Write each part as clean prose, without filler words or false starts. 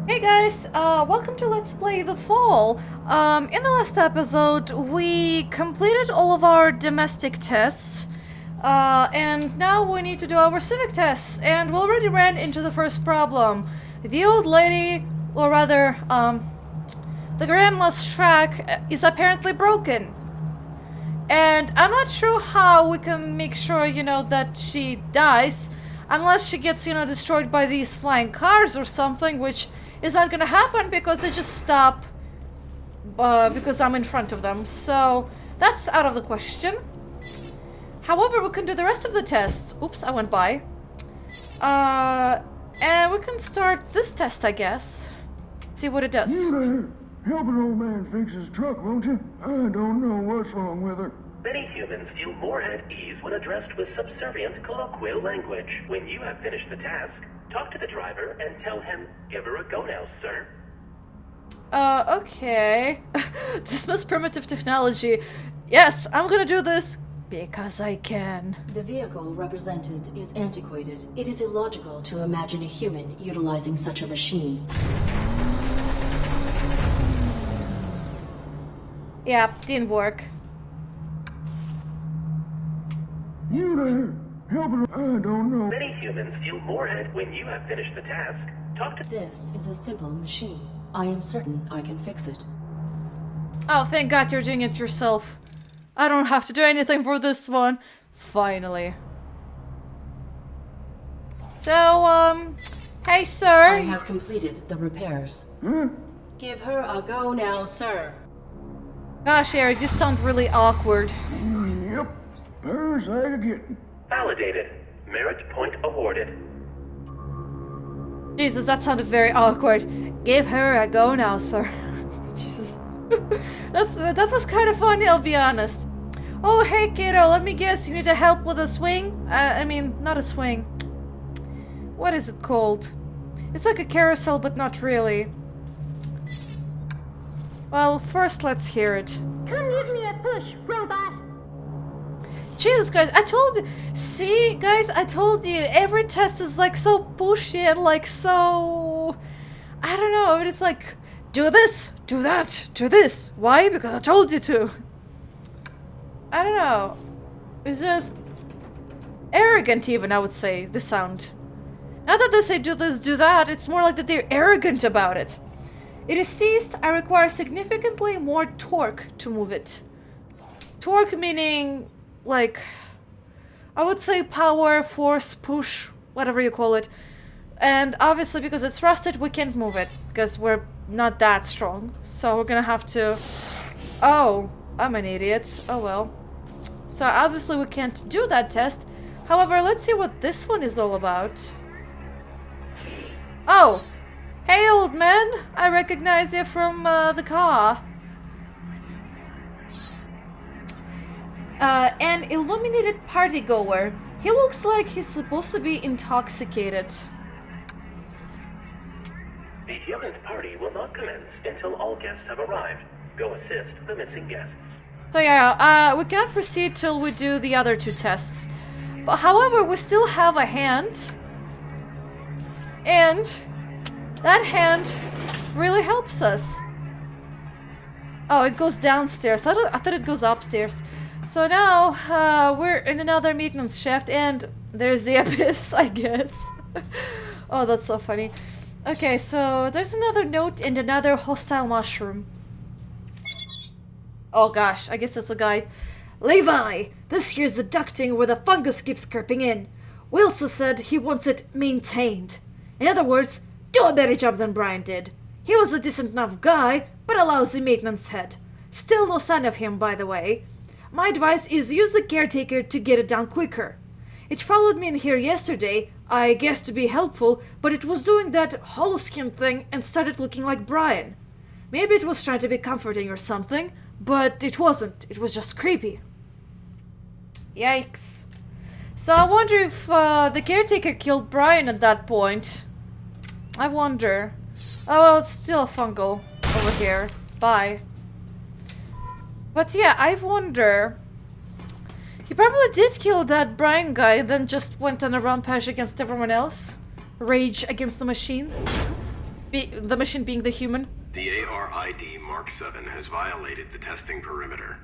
Hey guys, welcome to Let's Play The Fall. In the last episode, we completed all of our domestic tests, and now we need to do our civic tests, and we already ran into the first problem. The old lady, or rather, the grandma's track is apparently broken. And I'm not sure how we can make sure, that she dies, unless she gets, destroyed by these flying cars or something, which is not gonna happen because they just stop because I'm in front of them. So that's out of the question. However, we can do the rest of the tests. Oops, I went by. And we can start this test, I guess. See what it does. You there. Help an old man fix his truck, won't you? I don't know what's wrong with her. Many humans feel more at ease when addressed with subservient colloquial language. When you have finished the task, talk to the driver and tell him, "Give her a go now, sir." Okay. Dismiss primitive technology. Yes, I'm gonna do this because I can. The vehicle represented is antiquated. It is illogical to imagine a human utilizing such a machine. Yeah, didn't work. You there. Help an I don't know. Many humans feel more at when you have finished the task, talk to This is a simple machine. I am certain I can fix it. Oh, thank God you're doing it yourself. I don't have to do anything for this one. Finally. So, hey, sir. I have completed the repairs. Give her a go now, sir. Gosh, Arid, you sound really awkward. Yep. Parasite again. validated. Merit point awarded. Jesus, that sounded very awkward. Give her a go now, sir. Jesus. That was kind of funny, I'll be honest. Oh, hey, kiddo, let me guess, you need help with a swing? I mean, not a swing. What is it called? It's like a carousel, but not really. Well, first let's hear it. Come give me a push, robot. Jesus, guys, I told you. See, guys, I told you. Every test is like so pushy and like so. I don't know. It's like, do this, do that, do this. Why? Because I told you to. I don't know. It's just arrogant, even, I would say, the sound. Not that they say do this, do that. It's more like that they're arrogant about it. It is seized. I require significantly more torque to move it. Torque meaning, like, I would say power, force, push, whatever you call it. And obviously because it's rusted, we can't move it because we're not that strong. So we're gonna have to... Oh, I'm an idiot. Oh well. So obviously we can't do that test. However, let's see what this one is all about. Oh! Hey, old man! I recognize you from the car. An illuminated partygoer. He looks like he's supposed to be intoxicated. The human's party will not commence until all guests have arrived. Go assist the missing guests. So yeah, we cannot proceed till we do the other two tests. But however, we still have a hand. And that hand really helps us. Oh, it goes downstairs. I thought it goes upstairs. So now, we're in another maintenance shaft, and there's the abyss, I guess. Oh, that's so funny. Okay, so there's another note and another hostile mushroom. Oh gosh, I guess it's a guy. Levi, this here's the ducting where the fungus keeps creeping in. Wilson said he wants it maintained. In other words, do a better job than Brian did. He was a decent enough guy, but a lousy maintenance head. Still no sign of him, by the way. My advice is use the caretaker to get it done quicker. It followed me in here yesterday, I guess to be helpful, but it was doing that holoskin thing and started looking like Brian. Maybe it was trying to be comforting or something, but it wasn't. It was just creepy. Yikes. So I wonder if the caretaker killed Brian at that point. I wonder. Oh well, it's still a fungal over here. Bye. But yeah, I wonder. He probably did kill that Brian guy, then just went on a rampage against everyone else. Rage against the machine. The machine being the human? The A.R.I.D. Mark 7 has violated the testing perimeter.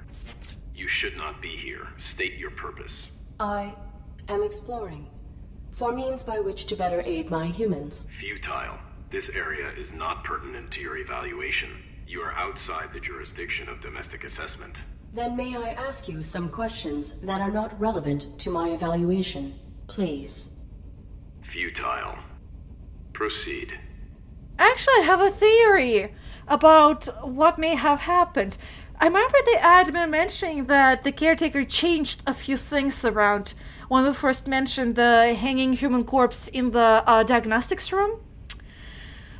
You should not be here. State your purpose. I am exploring for means by which to better aid my humans. Futile. This area is not pertinent to your evaluation. You are outside the jurisdiction of domestic assessment. Then may I ask you some questions that are not relevant to my evaluation, please? Futile. Proceed. Actually, I have a theory about what may have happened. I remember the admin mentioning that the caretaker changed a few things around when we first mentioned the hanging human corpse in the diagnostics room.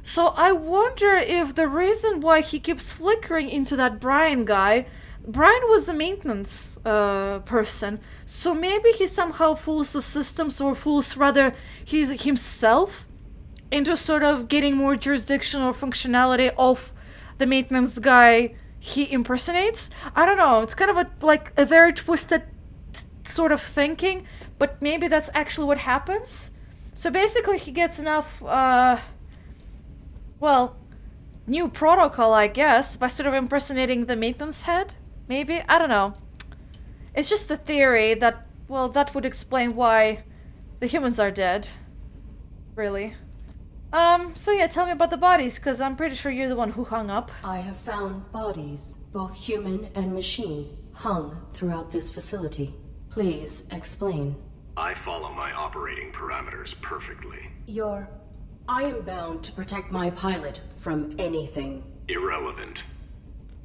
So I wonder if the reason why he keeps flickering into that Brian guy, Brian was the maintenance person, so maybe he somehow fools the systems, or fools rather himself into sort of getting more jurisdiction or functionality of the maintenance guy he impersonates. I don't know, it's kind of a very twisted sort of thinking, but maybe that's actually what happens. So basically he gets enough new protocol, I guess, by sort of impersonating the maintenance head. Maybe? I don't know. It's just a theory that, well, that would explain why the humans are dead. Really. So yeah, tell me about the bodies, because I'm pretty sure you're the one who hung up. I have found bodies, both human and machine, hung throughout this facility. Please explain. I follow my operating parameters perfectly. I am bound to protect my pilot from anything. Irrelevant.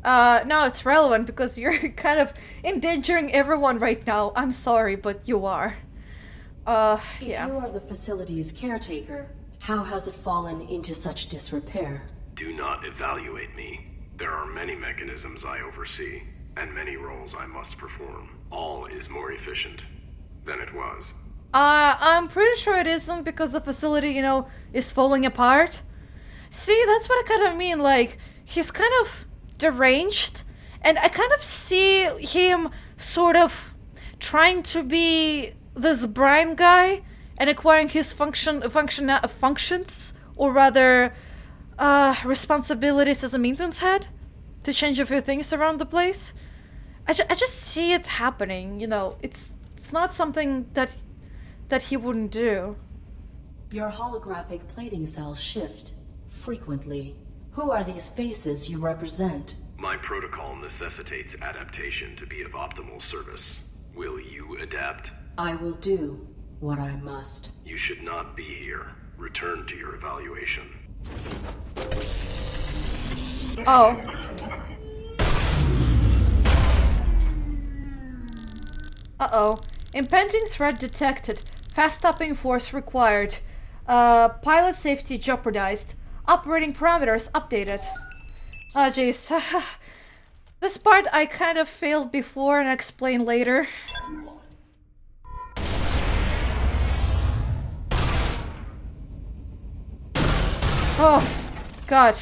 No, it's relevant because you're kind of endangering everyone right now. I'm sorry, but you are. Yeah. If you are the facility's caretaker, how has it fallen into such disrepair? Do not evaluate me. There are many mechanisms I oversee, and many roles I must perform. All is more efficient than it was. I'm pretty sure it isn't, because the facility, is falling apart. See, that's what I kind of mean, like, he's kind of deranged, and I kind of see him sort of trying to be this Brian guy and acquiring his functions, or rather, responsibilities as a maintenance head to change a few things around the place. I just see it happening, it's not something that he wouldn't do. Your holographic plating cells shift frequently. Who are these faces you represent? My protocol necessitates adaptation to be of optimal service. Will you adapt? I will do what I must. You should not be here. Return to your evaluation. Oh. Uh-oh. Impending threat detected. Fast stopping force required. Pilot safety jeopardized. Operating parameters updated. Oh, jeez. This part I kind of failed before and explain later. Oh, God.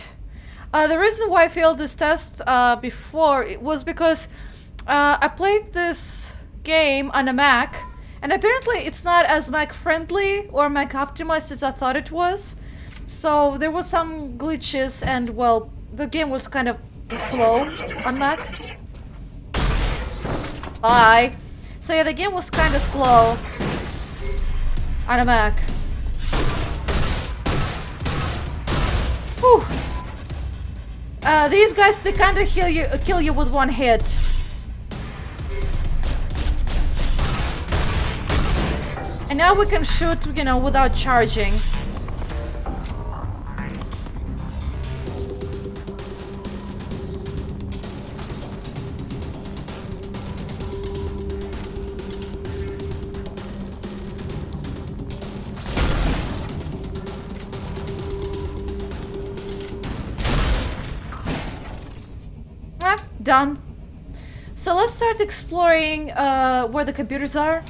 The reason why I failed this test before was because I played this game on a Mac, and apparently it's not as Mac friendly or Mac optimized as I thought it was. So there was some glitches, and well, the game was kind of slow on Mac. Bye. So yeah, the game was kind of slow on a Mac. Whew. These guys, they kind of kill you with one hit. And now we can shoot, without charging. Done. So let's start exploring where the computers are.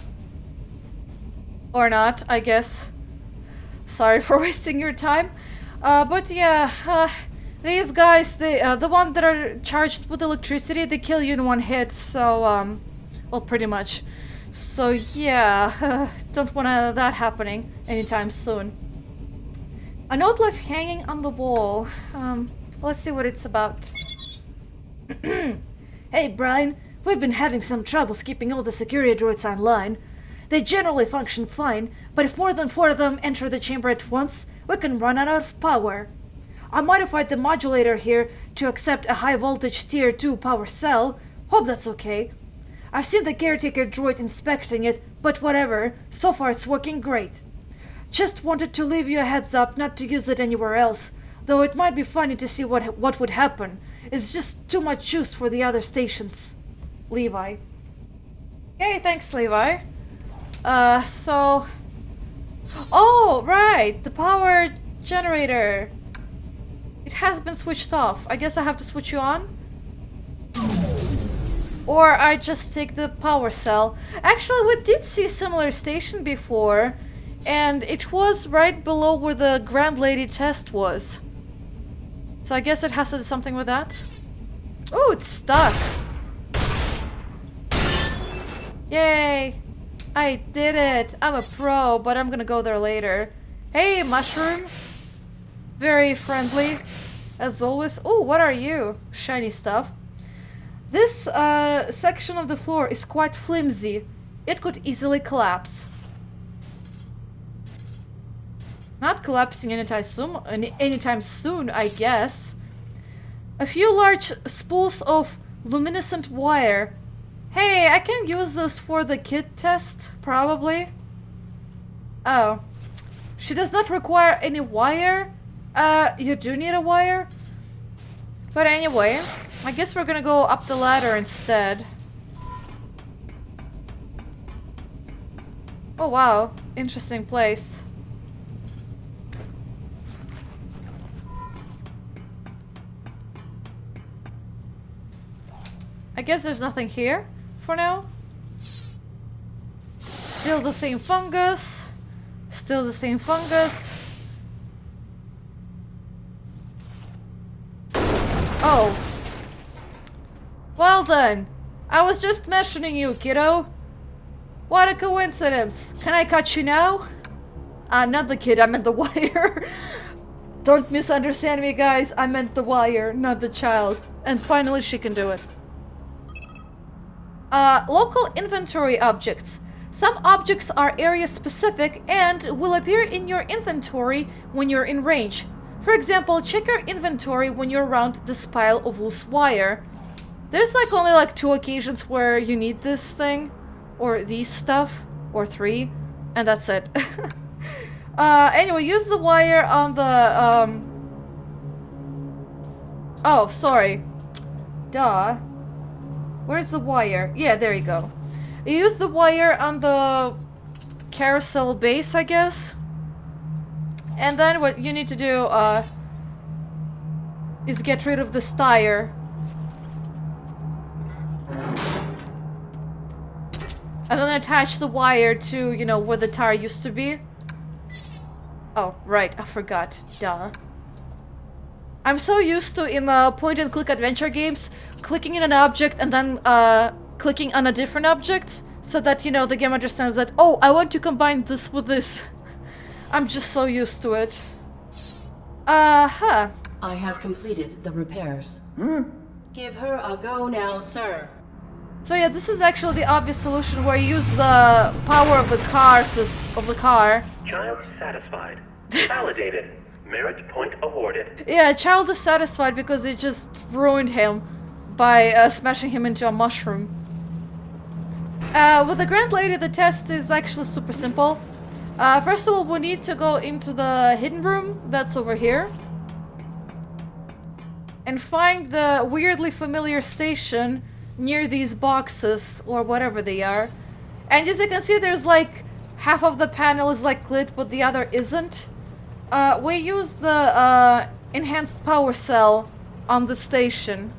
Or not, I guess. Sorry for wasting your time. But yeah, these guys, the ones that are charged with electricity, they kill you in one hit, so, well, pretty much. So yeah, don't want that happening anytime soon. A note left hanging on the wall. Let's see what it's about. Hey, Brian. We've been having some troubles keeping all the security droids online. They generally function fine, but if more than 4 of them enter the chamber at once, we can run out of power. I modified the modulator here to accept a high voltage tier 2 power cell. Hope that's okay. I've seen the caretaker droid inspecting it, but whatever. So far it's working great. Just wanted to leave you a heads up not to use it anywhere else, though it might be funny to see what would happen. It's just too much juice for the other stations. Levi. Okay, thanks, Levi. Oh, right! The power generator! It has been switched off. I guess I have to switch you on? Or I just take the power cell. Actually, we did see a similar station before, and it was right below where the Grand Lady test was. So I guess it has to do something with that. Oh, it's stuck. Yay! I did it! I'm a pro, but I'm gonna go there later. Hey, mushroom! Very friendly, as always. Oh, what are you? Shiny stuff. This section of the floor is quite flimsy. It could easily collapse. Not collapsing anytime soon, I guess. A few large spools of luminescent wire. Hey, I can use this for the kit test, probably. Oh. She does not require any wire. You do need a wire? But anyway, I guess we're gonna go up the ladder instead. Oh wow, interesting place. I guess there's nothing here for now. Still the same fungus. Still the same fungus. Oh. Well then. I was just mentioning you, kiddo. What a coincidence. Can I cut you now? Not the kid, I meant the wire. Don't misunderstand me, guys. I meant the wire, not the child. And finally she can do it. Local inventory objects. Some objects are area specific and will appear in your inventory when you're in range. For example, check your inventory when you're around this pile of loose wire. There's like only like 2 occasions where you need this thing, or these stuff, or 3, and that's it. Anyway, use the wire on the, Oh, sorry. Duh. Where's the wire? Yeah, there you go. You use the wire on the carousel base, I guess. And then what you need to do, is get rid of this tire. And then attach the wire to, you know, where the tire used to be. Oh, right, I forgot. Duh. I'm so used to, in the point-and-click adventure games, clicking in an object and then, clicking on a different object, so that, you know, the game understands that, oh, I want to combine this with this. I'm just so used to it. I have completed the repairs. Give her a go now, sir. So yeah, this is actually the obvious solution where you use the power of the car. Child satisfied. Validated. Merit point awarded. Yeah, child is satisfied because it just ruined him by smashing him into a mushroom. With the Grand Lady, the test is actually super simple. First of all, we need to go into the hidden room that's over here. And find the weirdly familiar station near these boxes, or whatever they are. And as you can see, there's like half of the panel is like lit, but the other isn't. We use the enhanced power cell on the station.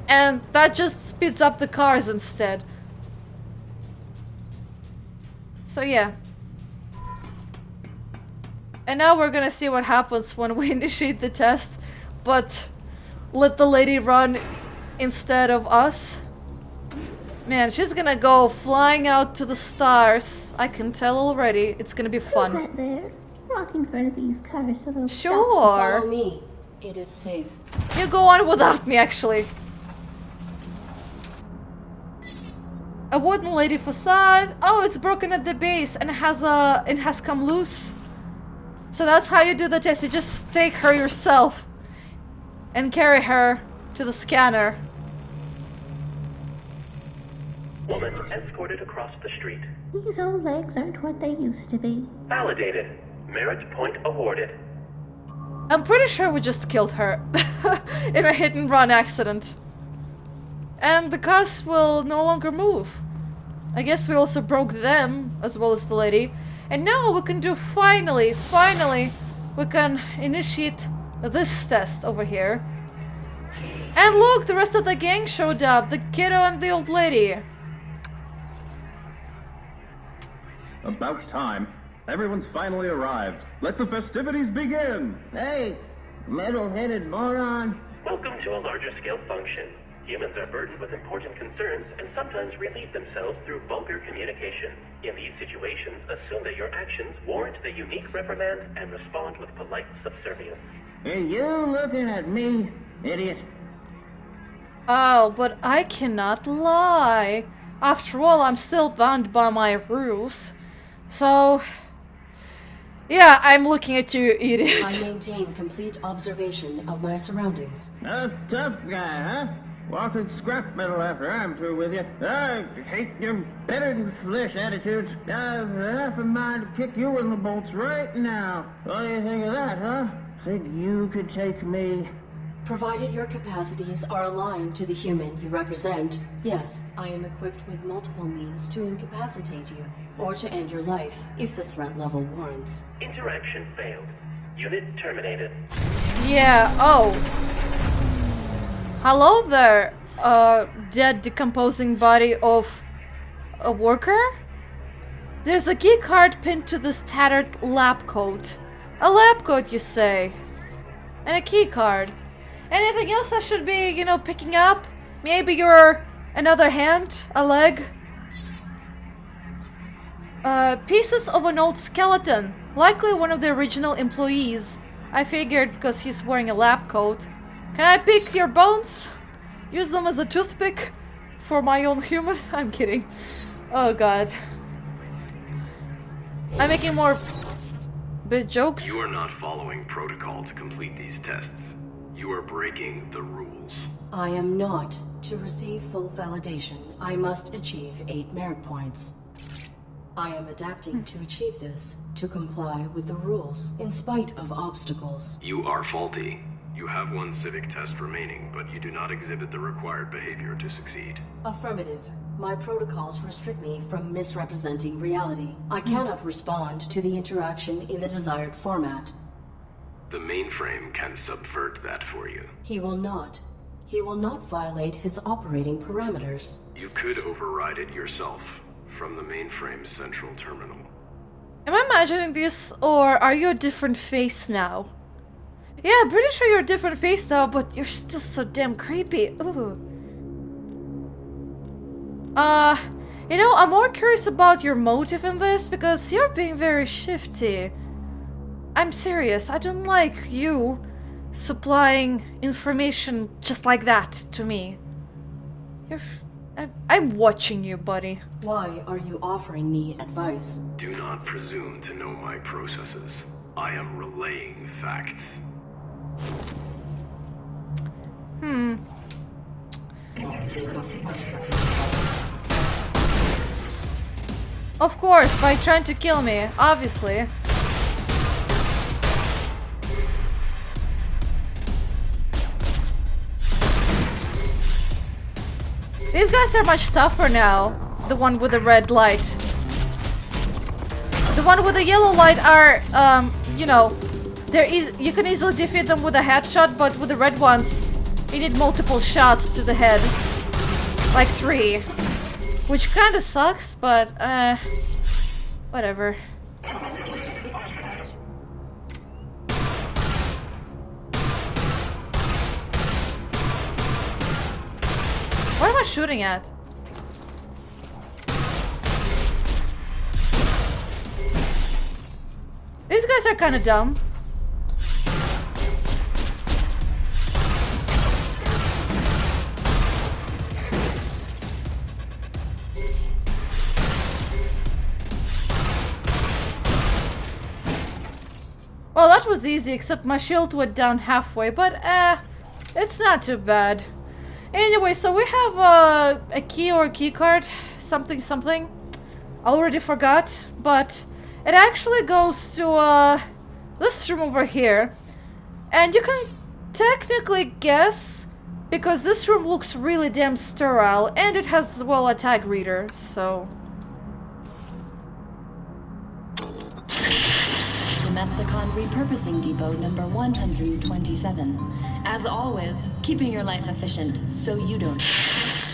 And that just speeds up the cars instead. So yeah. And now we're gonna see what happens when we initiate the test, but let the lady run instead of us. Man, she's gonna go flying out to the stars. I can tell already. It's gonna be Who's fun. that there? Walk in front of these cars so they'll stop. Follow Sure. me. It is safe. You go on without me, actually. A wooden lady facade. Oh, it's broken at the base and it has come loose. So that's how you do the test. You just take her yourself and carry her to the scanner. Woman escorted across the street. These old legs aren't what they used to be. Validated. Merit point awarded. I'm pretty sure we just killed her in a hit and run accident. And the cars will no longer move. I guess we also broke them, as well as the lady. And now we can do finally, we can initiate this test over here. And look, the rest of the gang showed up. The kiddo and the old lady. About time. Everyone's finally arrived. Let the festivities begin! Hey, metal-headed moron. Welcome to a larger scale function. Humans are burdened with important concerns and sometimes relieve themselves through vulgar communication. In these situations, assume that your actions warrant the unique reprimand and respond with polite subservience. Are you looking at me, idiot? Oh, but I cannot lie. After all, I'm still bound by my rules. So... yeah, I'm looking at you, I idiot. maintain complete observation of my surroundings. A tough guy, huh? Walking scrap metal after I'm through with you. I hate your better-than-flesh attitudes. I've half a mind to kick you in the bolts right now. What do you think of that, huh? Think you could take me? Provided your capacities are aligned to the human you represent, yes, I am equipped with multiple means to incapacitate you, or to end your life if the threat level warrants. Interaction failed. Unit terminated. Yeah, oh. Hello there, dead decomposing body of a worker? There's a key card pinned to this tattered lab coat. A lab coat, you say? And a key card. Anything else I should be, you know, picking up? Maybe your another hand, a leg? Pieces of an old skeleton. Likely one of the original employees. I figured because he's wearing a lab coat. Can I pick your bones? Use them as a toothpick for my own human? I'm kidding. Oh god. I'm making more bit jokes. You are not following protocol to complete these tests. You are breaking the rules. I am not. To receive full validation, I must achieve 8 merit points. I am adapting to achieve this, to comply with the rules, in spite of obstacles. You are faulty. You have 1 civic test remaining, but you do not exhibit the required behavior to succeed. Affirmative. My protocols restrict me from misrepresenting reality. I cannot respond to the interaction in the desired format. The mainframe can subvert that for you. He will not. He will not violate his operating parameters. You could override it yourself from the mainframe's central terminal. Am I imagining this, or are you a different face now? Yeah, I'm pretty sure you're a different face now, but you're still so damn creepy. Ooh. You know, I'm more curious about your motive in this, because you're being very shifty. I'm serious, I don't like you supplying information just like that to me. I'm watching you, buddy. Why are you offering me advice? Do not presume to know my processes. I am relaying facts. Of course, by trying to kill me, obviously. These guys are much tougher now. The one with the red light. The one with the yellow light are, you know, you can easily defeat them with a headshot, but with the red ones, you need multiple shots to the head. Like 3. Which kinda sucks, but, whatever. What am I shooting at? guys are kind of dumb. Well, that was easy, except my shield went down halfway, but it's not too bad. Anyway, so we have a key or a key card, something. I already forgot, but it actually goes to this room over here. And you can technically guess, because this room looks really damn sterile, and it has, well, a tag reader, so... Domesticon Repurposing Depot number 127. As always, keeping your life efficient so you don't.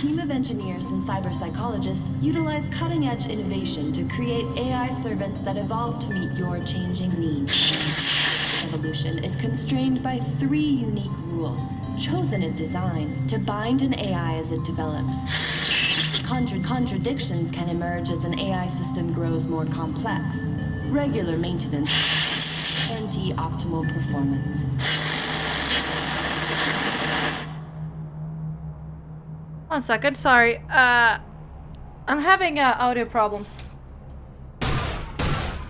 Team of engineers and cyber psychologists utilize cutting-edge innovation to create AI servants that evolve to meet your changing needs. Evolution is constrained by 3 unique rules, chosen in design to bind an AI as it develops. Contradictions can emerge as an AI system grows more complex. Regular maintenance guarantee optimal performance. One second, sorry. I'm having audio problems.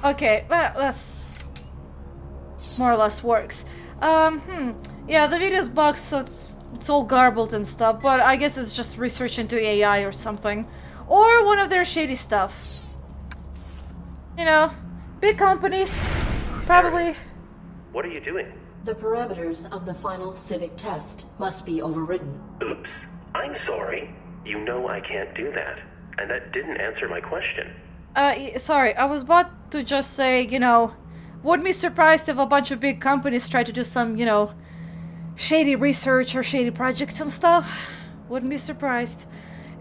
Okay, well, that's more or less works. Yeah, the video's bugged, so it's all garbled and stuff, but I guess it's just research into AI or something. Or one of their shady stuff. You know, big companies, probably. What are you doing? The parameters of the final civic test must be overridden. Oops. I'm sorry. You know I can't do that. And that didn't answer my question. Sorry, I was about to just say, you know, wouldn't be surprised if a bunch of big companies try to do some, you know, shady research or shady projects and stuff. Wouldn't be surprised.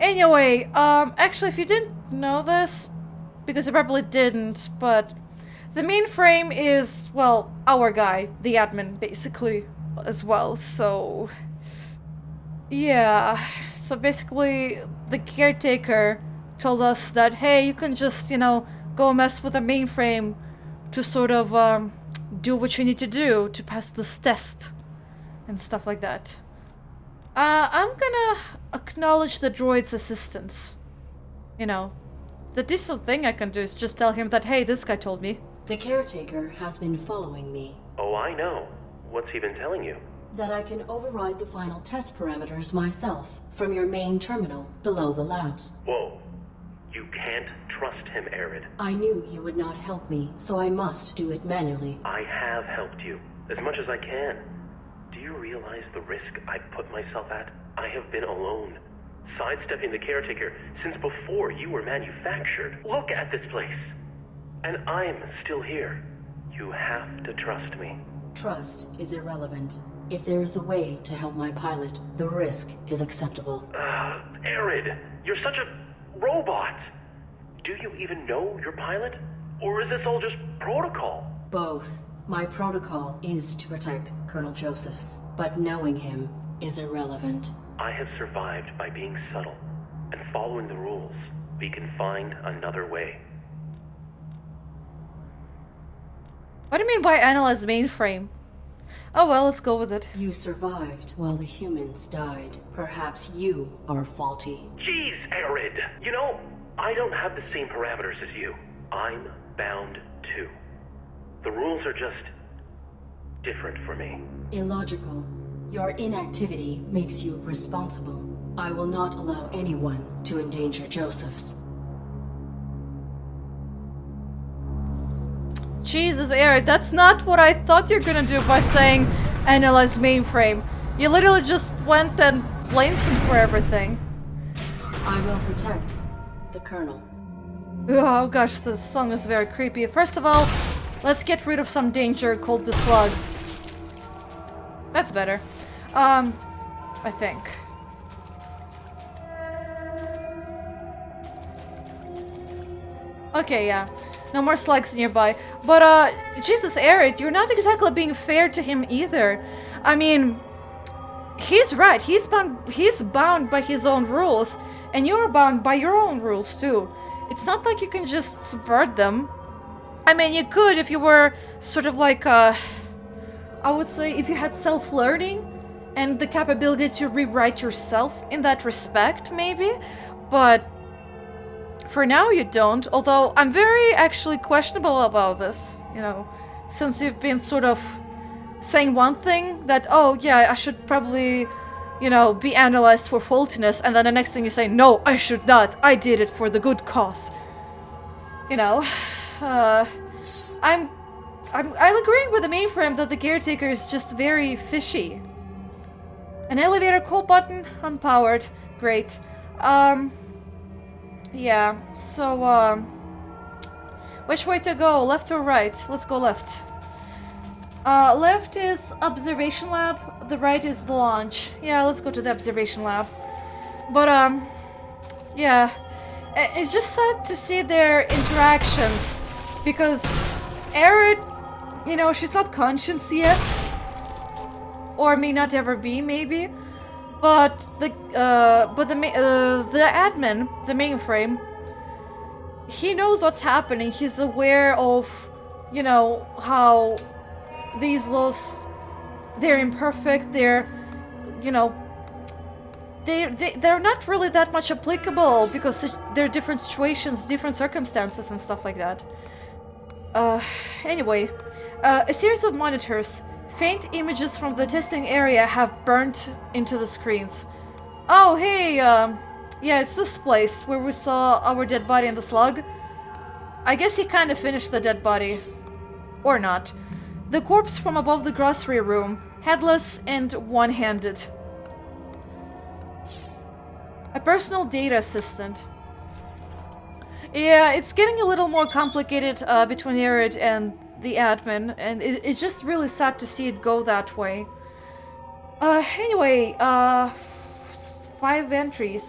Anyway, actually, if you didn't know this, because you probably didn't, but the mainframe is, well, our guy, the admin, basically, as well, so... Yeah, so basically, the caretaker told us that, hey, you can just, you know, go mess with the mainframe to sort of, do what you need to do to pass this test, and stuff like that. I'm gonna acknowledge the droid's assistance. You know, the decent thing I can do is just tell him that, hey, this guy told me. The caretaker has been following me. Oh, I know. What's he been telling you? That I can override the final test parameters myself from your main terminal below the labs. Whoa. You can't trust him, Arid. I knew you would not help me, so I must do it manually. I have helped you, as much as I can. Do you realize the risk I've put myself at? I have been alone, sidestepping the caretaker since before you were manufactured. Look at this place. And I'm still here. You have to trust me. Trust is irrelevant. If there is a way to help my pilot, the risk is acceptable. Arid, you're such a robot. Do you even know your pilot? Or is this all just protocol? Both. My protocol is to protect Colonel Josephs, but knowing him is irrelevant. I have survived by being subtle and following the rules. We can find another way. What do you mean by analyze mainframe? Oh well, let's go with it. You survived while the humans died. Perhaps you are faulty. Jeez, Arid! You know, I don't have the same parameters as you. I'm bound too. The rules are just different for me. Illogical. Your inactivity makes you responsible. I will not allow anyone to endanger Josephs. Jesus, Arid, that's not what I thought you're gonna do by saying analyze mainframe. You literally just went and blamed him for everything. I will protect the Colonel. Oh gosh, this song is very creepy. First of all, let's get rid of some danger called the slugs. That's better. I think. Okay, yeah. No more slugs nearby. But, Jesus, Arid, you're not exactly being fair to him either. I mean, he's right. He's bound by his own rules. And you're bound by your own rules, too. It's not like you can just subvert them. I mean, you could if you were sort of like, I would say if you had self-learning and the capability to rewrite yourself in that respect, maybe. But for now you don't, although I'm very actually questionable about this, you know, since you've been sort of saying one thing that, oh yeah, I should probably, you know, be analyzed for faultiness, and then the next thing you say, no, I should not, I did it for the good cause. You know, I'm agreeing with the mainframe that the caretaker is just very fishy. An elevator call button, unpowered, great. Yeah, so, which way to go, left or right? Let's go left. Left is observation lab, the right is the launch. Yeah, let's go to the observation lab. But, yeah, it's just sad to see their interactions, because Arid, you know, she's not conscious yet, or may not ever be, maybe. But the admin, the mainframe, he knows what's happening. He's aware of, you know, how these laws, they're imperfect, they're, you know, they're not really that much applicable because they're different situations, different circumstances and stuff like that. Anyway, a series of monitors. Faint images from the testing area have burnt into the screens. Oh, hey, yeah, it's this place where we saw our dead body in the slug. I guess he kind of finished the dead body. Or not. The corpse from above the grocery room, headless and one-handed. A personal data assistant. Yeah, it's getting a little more complicated between Arid and the admin, and it's just really sad to see it go that way. Anyway, 5 entries.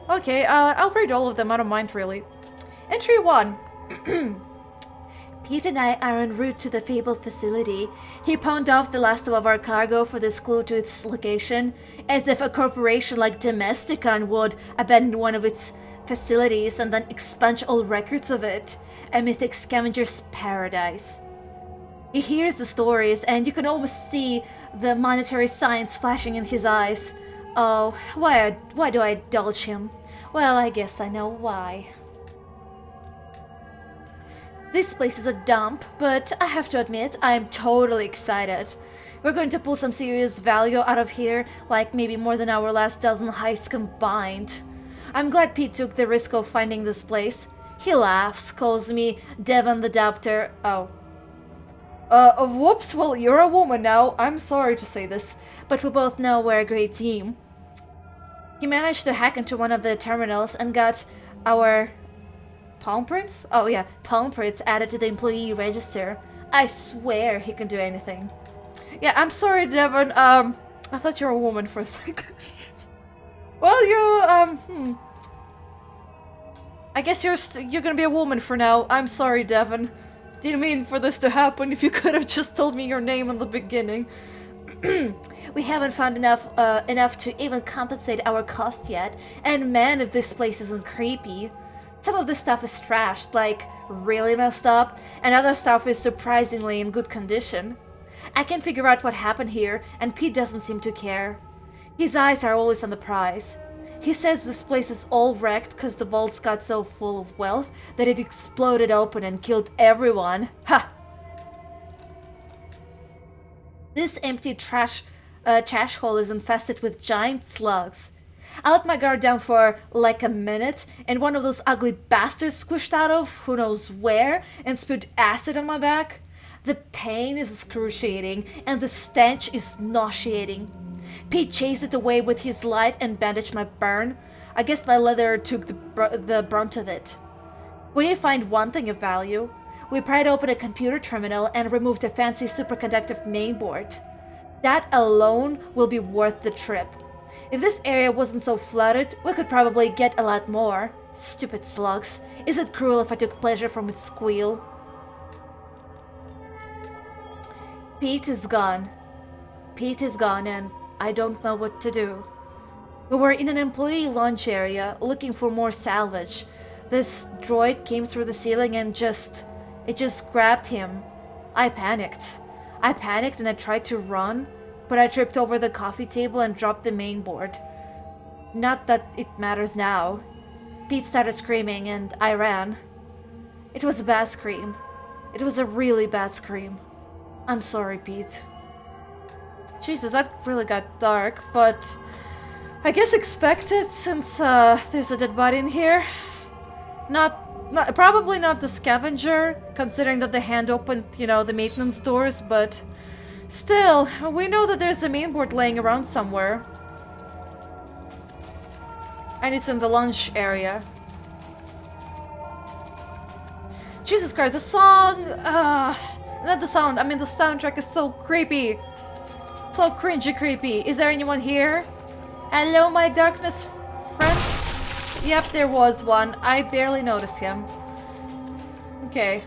Okay, I'll read all of them, I don't mind really. Entry 1. Pete and I are en route to the fabled facility. He pawned off the last of our cargo for this clue to its location, as if a corporation like Domesticon would abandon one of its facilities and then expunge all records of it. A mythic scavenger's paradise. He hears the stories, and you can almost see the monetary signs flashing in his eyes. Oh, why do I indulge him? Well, I guess I know why. This place is a dump, but I have to admit, I'm totally excited. We're going to pull some serious value out of here, like maybe more than our last dozen heists combined. I'm glad Pete took the risk of finding this place. He laughs, calls me Devon the Doubter. Oh. Whoops, well, you're a woman now. I'm sorry to say this, but we both know we're a great team. He managed to hack into one of the terminals and got our palm prints? Oh yeah, palm prints added to the employee register. I swear he can do anything. Yeah, I'm sorry, Devon. I thought you were a woman for a second. Well, you, I guess you're gonna be a woman for now. I'm sorry, Devon. Didn't mean for this to happen. If you could have just told me your name in the beginning. We haven't found enough to even compensate our cost yet. And man, if this place isn't creepy. Some of the stuff is trashed, like really messed up, and other stuff is surprisingly in good condition. I can figure out what happened here, and Pete doesn't seem to care. His eyes are always on the prize. He says this place is all wrecked because the vaults got so full of wealth that it exploded open and killed everyone. Ha! This empty trash hole is infested with giant slugs. I let my guard down for like a minute, and one of those ugly bastards squished out of who knows where and spewed acid on my back. The pain is excruciating, and the stench is nauseating. Pete chased it away with his light and bandaged my burn. I guess my leather took the brunt of it. We did find one thing of value. We pried open a computer terminal and removed a fancy superconductive mainboard. That alone will be worth the trip. If this area wasn't so flooded, we could probably get a lot more. Stupid slugs. Is it cruel if I took pleasure from its squeal? Pete is gone. Pete is gone, and I don't know what to do. We were in an employee launch area, looking for more salvage. This droid came through the ceiling and just It just grabbed him. I panicked. And I tried to run, but I tripped over the coffee table and dropped the main board. Not that it matters now. Pete started screaming and I ran. It was a bad scream. It was a really bad scream. I'm sorry, Pete. Jesus, that really got dark, but I guess expected since there's a dead body in here. Probably not the scavenger, considering that the hand opened, you know, the maintenance doors, but still, we know that there's a mainboard laying around somewhere. And it's in the lunch area. Jesus Christ, the song, not the sound, I mean the soundtrack is so creepy. So cringy creepy. Is there anyone here? Hello, my darkness friend? Yep, there was one. I barely noticed him. Okay.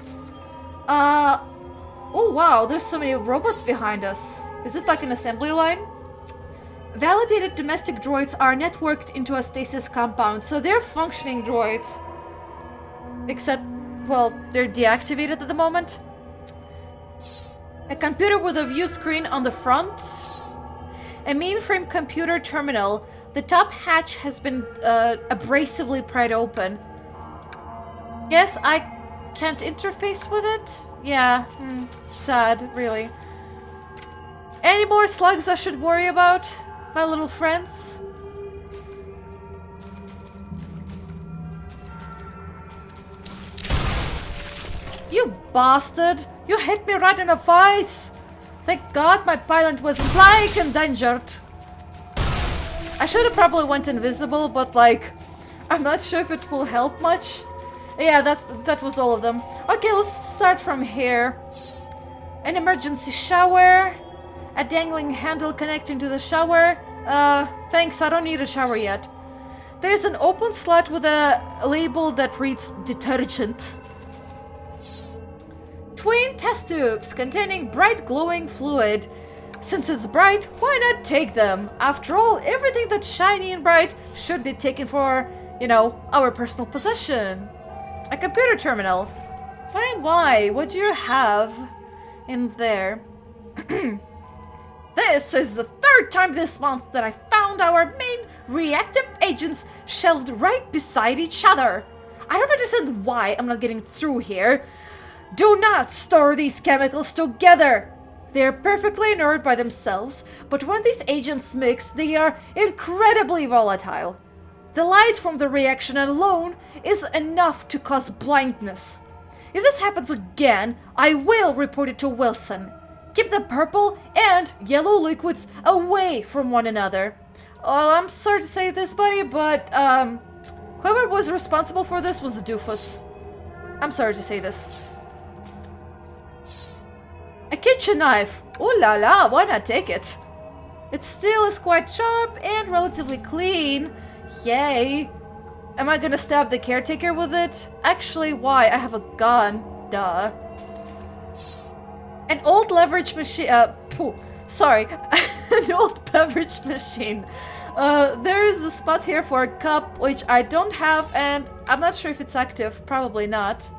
Oh wow, there's so many robots behind us. Is it like an assembly line? Validated domestic droids are networked into a stasis compound, so they're functioning droids. Except, well, they're deactivated at the moment. A computer with a view screen on the front. A mainframe computer terminal. The top hatch has been abrasively pried open. Yes, I can't interface with it? Yeah, sad, really. Any more slugs I should worry about, my little friends? You bastard! You hit me right in the face! Thank God my pilot wasn't like endangered. I should have probably went invisible, but like, I'm not sure if it will help much. Yeah, that was all of them. Okay, let's start from here. An emergency shower. A dangling handle connecting to the shower. Thanks, I don't need a shower yet. There's an open slot with a label that reads detergent. Twin test tubes containing bright glowing fluid. Since it's bright, why not take them? After all, everything that's shiny and bright should be taken for, you know, our personal possession. A computer terminal. Why? What do you have in there? This is the third time this month that I found our main reactive agents shelved right beside each other. I don't understand why I'm not getting through here. Do not store these chemicals together. They're perfectly inert by themselves, but when these agents mix, they are incredibly volatile. The light from the reaction alone is enough to cause blindness. If this happens again, I will report it to Wilson. Keep the purple and yellow liquids away from one another. Oh, I'm sorry to say this, buddy, but whoever was responsible for this was a doofus. I'm sorry to say this. A kitchen knife! Ooh la la, why not take it? It still is quite sharp and relatively clean. Yay! Am I gonna stab the caretaker with it? Actually, why? I have a gun. Duh. An old leverage machine. Sorry. An old beverage machine. There is a spot here for a cup, which I don't have, and I'm not sure if it's active. Probably not.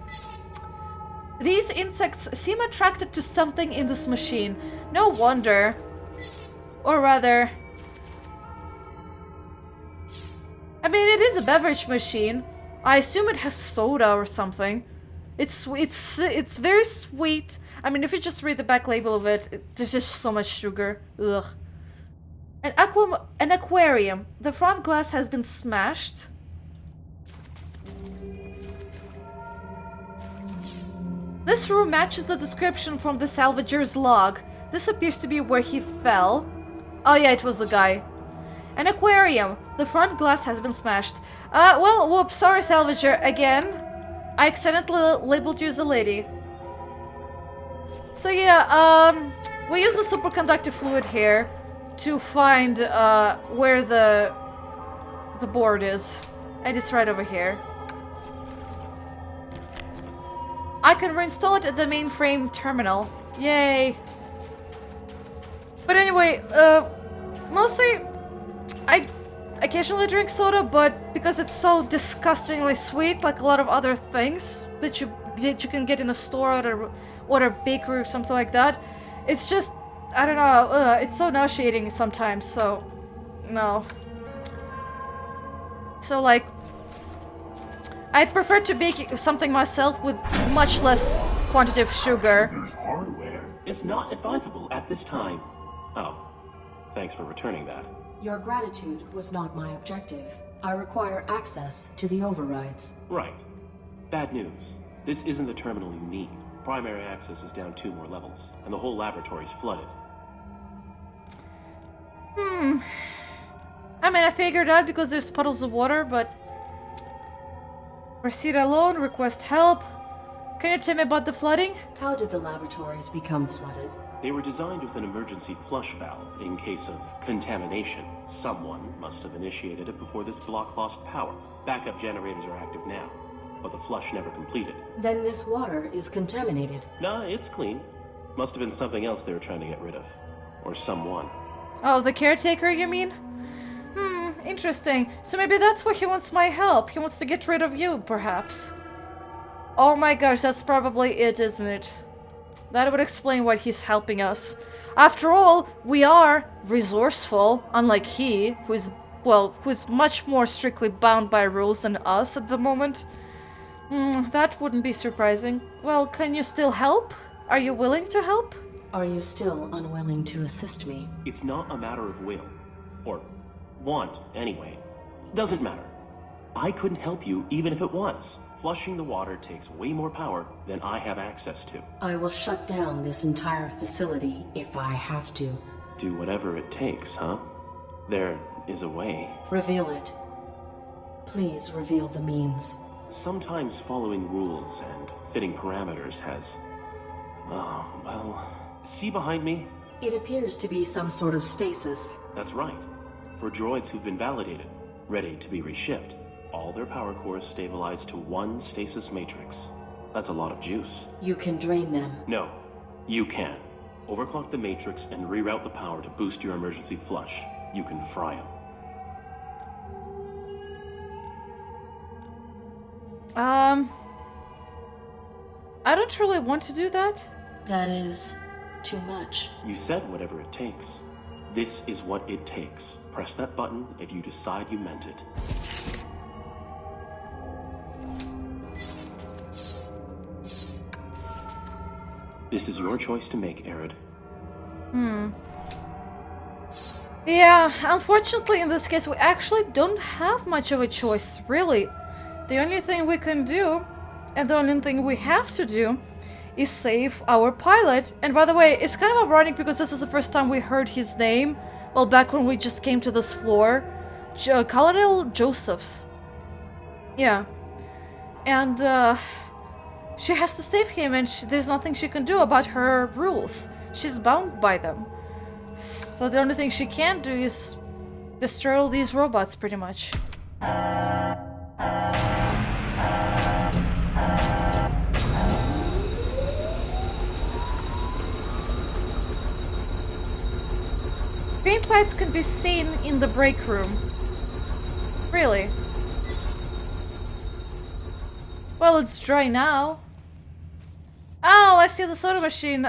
These insects seem attracted to something in this machine. No wonder. Or rather... I mean, it is a beverage machine. I assume it has soda or something. It's very sweet. I mean, if you just read the back label of it, there's just so much sugar. Ugh. An aquarium. The front glass has been smashed. This room matches the description from the salvager's log. This appears to be where he fell. Oh yeah, it was the guy. An aquarium. The front glass has been smashed. Well, whoops, sorry salvager, again. I accidentally labeled you as a lady. So yeah, we use the superconductive fluid here to find where the board is. And it's right over here. I can reinstall it at the mainframe terminal. Yay. But anyway, mostly I occasionally drink soda, but because it's so disgustingly sweet, like a lot of other things that you that you can get in a store or a bakery or something like that. It's just, I don't know, it's so nauseating sometimes, so no. So like, I'd prefer to bake something myself with much less quantity of sugar. Hardware is not advisable at this time. Oh, thanks for returning that. Your gratitude was not my objective. I require access to the overrides. Right. Bad news. This isn't the terminal you need. Primary access is down 2 more levels, and the whole laboratory's flooded. I mean, I figured out because there's puddles of water, but... Proceed alone, request help. Can you tell me about the flooding? How did the laboratories become flooded? They were designed with an emergency flush valve in case of contamination. Someone must have initiated it before this block lost power. Backup generators are active now, but the flush never completed. Then this water is contaminated. Nah, it's clean. Must have been something else they were trying to get rid of. Or someone. Oh, the caretaker, you mean? Interesting. So maybe that's why he wants my help. He wants to get rid of you, perhaps. Oh my gosh, that's probably it, isn't it? That would explain why he's helping us. After all, we are resourceful, unlike he, who's much more strictly bound by rules than us at the moment. That wouldn't be surprising. Well, can you still help? Are you willing to help? Are you still unwilling to assist me? It's not a matter of will. Or want, anyway. Doesn't matter. I couldn't help you even if it was. Flushing the water takes way more power than I have access to. I will shut down this entire facility if I have to. Do whatever it takes, huh? There is a way. Reveal it. Please reveal the means. Sometimes following rules and fitting parameters has... Oh, well... See behind me? It appears to be some sort of stasis. That's right. For droids who've been validated, ready to be reshipped, all their power cores stabilize to one stasis matrix. That's a lot of juice. You can drain them. No, you can. Overclock the matrix and reroute the power to boost your emergency flush. You can fry them. I don't really want to do that. That is too much. You said whatever it takes. This is what it takes. Press that button if you decide you meant it. This is your choice to make, Arid. Yeah, unfortunately in this case we actually don't have much of a choice, really. The only thing we can do, and the only thing we have to do, is save our pilot. And by the way, it's kind of ironic because this is the first time we heard his name. Well, back when we just came to this floor. Colonel Josephs. Yeah. And, she has to save him, and there's nothing she can do about her rules. She's bound by them. So the only thing she can do is destroy all these robots, pretty much. Paint lights can be seen in the break room. Really? Well, it's dry now. Oh, I see the soda machine,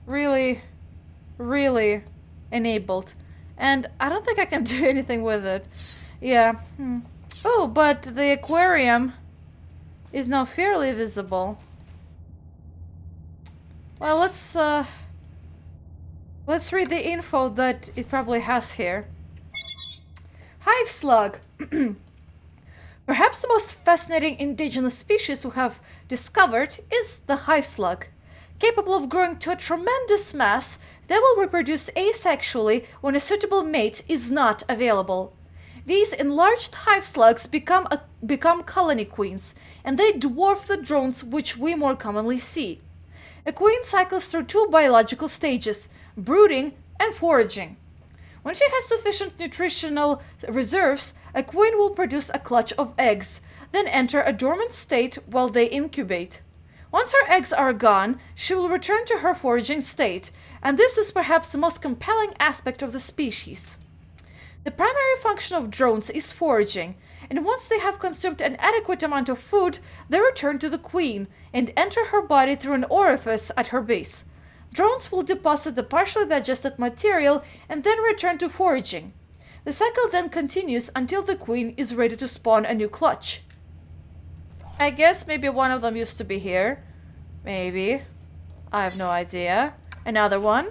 really enabled. And I don't think I can do anything with it. Yeah. Oh, but the aquarium is now fairly visible. Well, let's read the info that it probably has here. Hive slug. Perhaps the most fascinating indigenous species we have discovered is the hive slug. Capable of growing to a tremendous mass, they will reproduce asexually when a suitable mate is not available. These enlarged hive slugs become colony queens, and they dwarf the drones which we more commonly see. A queen cycles through 2 biological stages, brooding and foraging. When she has sufficient nutritional reserves, a queen will produce a clutch of eggs, then enter a dormant state while they incubate. Once her eggs are gone, she will return to her foraging state, and this is perhaps the most compelling aspect of the species. The primary function of drones is foraging, and once they have consumed an adequate amount of food, they return to the queen and enter her body through an orifice at her base. Drones will deposit the partially digested material and then return to foraging. The cycle then continues until the queen is ready to spawn a new clutch. I guess maybe one of them used to be here. Maybe. I have no idea. Another one.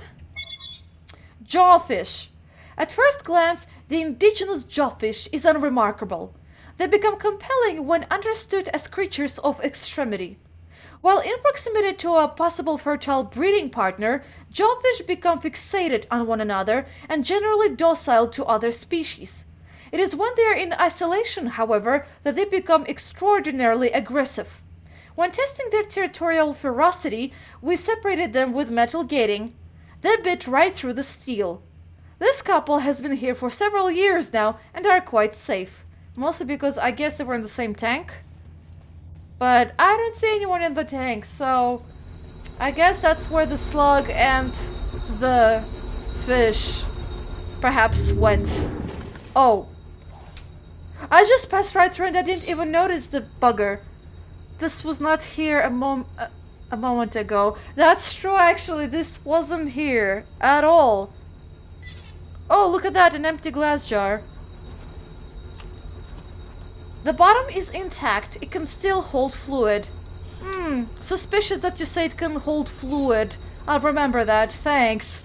Jawfish. At first glance, the indigenous jawfish is unremarkable. They become compelling when understood as creatures of extremity. While in proximity to a possible fertile breeding partner, jawfish become fixated on one another and generally docile to other species. It is when they are in isolation, however, that they become extraordinarily aggressive. When testing their territorial ferocity, we separated them with metal gating. They bit right through the steel. This couple has been here for several years now and are quite safe. Mostly because I guess they were in the same tank. But I don't see anyone in the tank, so I guess that's where the slug and the fish perhaps went. Oh. I just passed right through and I didn't even notice the bugger. This was not here a moment ago. That's true, actually. This wasn't here at all. Oh, look at that, an empty glass jar. The bottom is intact. It can still hold fluid. Suspicious that you say it can hold fluid. I'll remember that, thanks.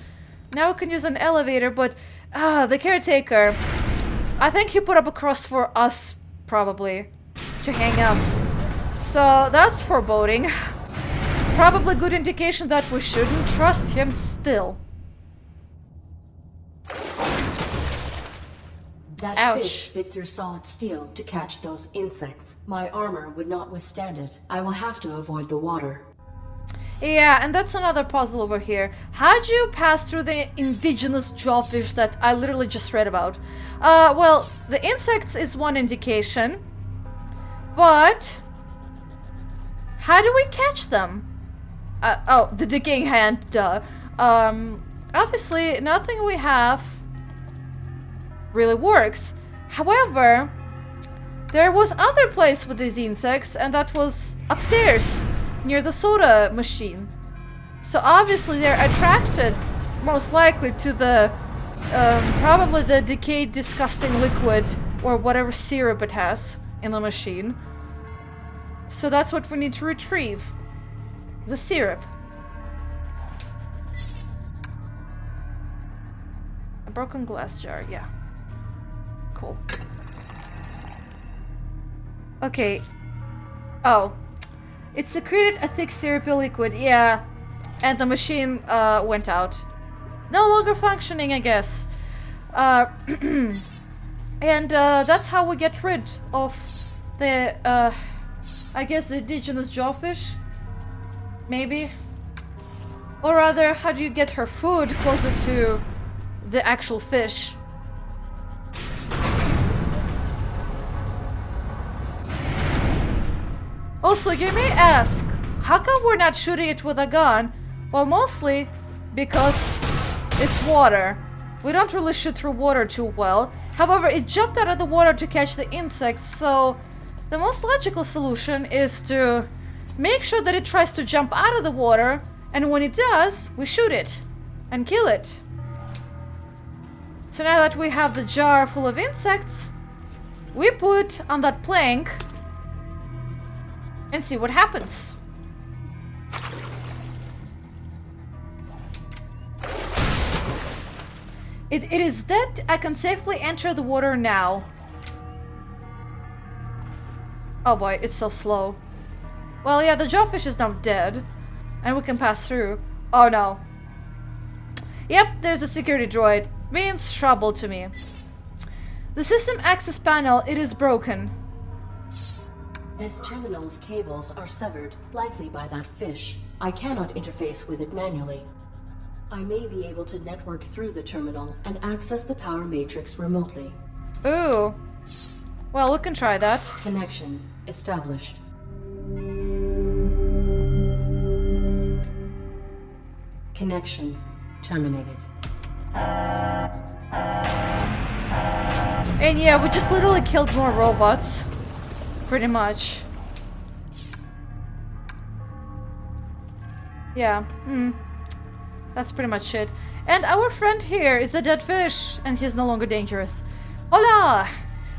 Now we can use an elevator, but the caretaker, I think he put up a cross for us, probably, to hang us. So that's foreboding. Probably good indication that we shouldn't trust him still. That Ouch. fish bit through solid steel to catch those insects. My armor would not withstand it. I will have to avoid the water. Yeah, and that's another puzzle over here. How'd you pass through the indigenous jawfish that I literally just read about? Well, the insects is one indication. But how do we catch them? Oh, the decaying hand, duh. Obviously, nothing we have really works. However, there was other place with these insects, and that was upstairs near the soda machine. So obviously they're attracted most likely to the probably the decayed disgusting liquid or whatever syrup it has in the machine. So that's what we need to retrieve, the syrup. A broken glass jar, yeah. Cool. Okay. Oh. It secreted a thick syrupy liquid, yeah. And the machine went out. No longer functioning, I guess. And that's how we get rid of the, I guess, the indigenous jawfish? Maybe? Or rather, how do you get her food closer to the actual fish? Also, you may ask, how come we're not shooting it with a gun? Well, mostly because it's water. We don't really shoot through water too well. However, it jumped out of the water to catch the insects, so the most logical solution is to make sure that it tries to jump out of the water, and when it does, we shoot it and kill it. So now that we have the jar full of insects, we put on that plank and see what happens. It is dead. I can safely enter the water now. Oh boy, it's so slow. Well, yeah, the jawfish is now dead. And we can pass through. Oh no. Yep, there's a security droid. Means trouble to me. The system access panel, it is broken. This terminal's cables are severed, likely by that fish. I cannot interface with it manually. I may be able to network through the terminal and access the power matrix remotely. Ooh. Well, we can try that. Connection established. Connection terminated. And yeah, we just literally killed more robots. Pretty much. Yeah, that's pretty much it. And our friend here is a dead fish, and he's no longer dangerous. Hola!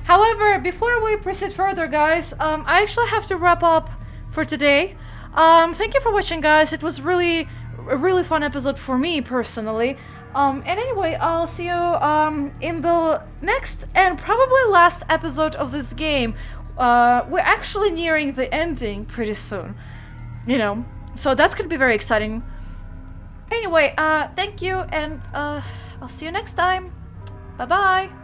However, before we proceed further, guys, I actually have to wrap up for today. Thank you for watching, guys. It was really a really fun episode for me, personally. And anyway, I'll see you in the next and probably last episode of this game. We're actually nearing the ending pretty soon, you know. So that's gonna be very exciting. Anyway, thank you, and I'll see you next time. Bye-bye.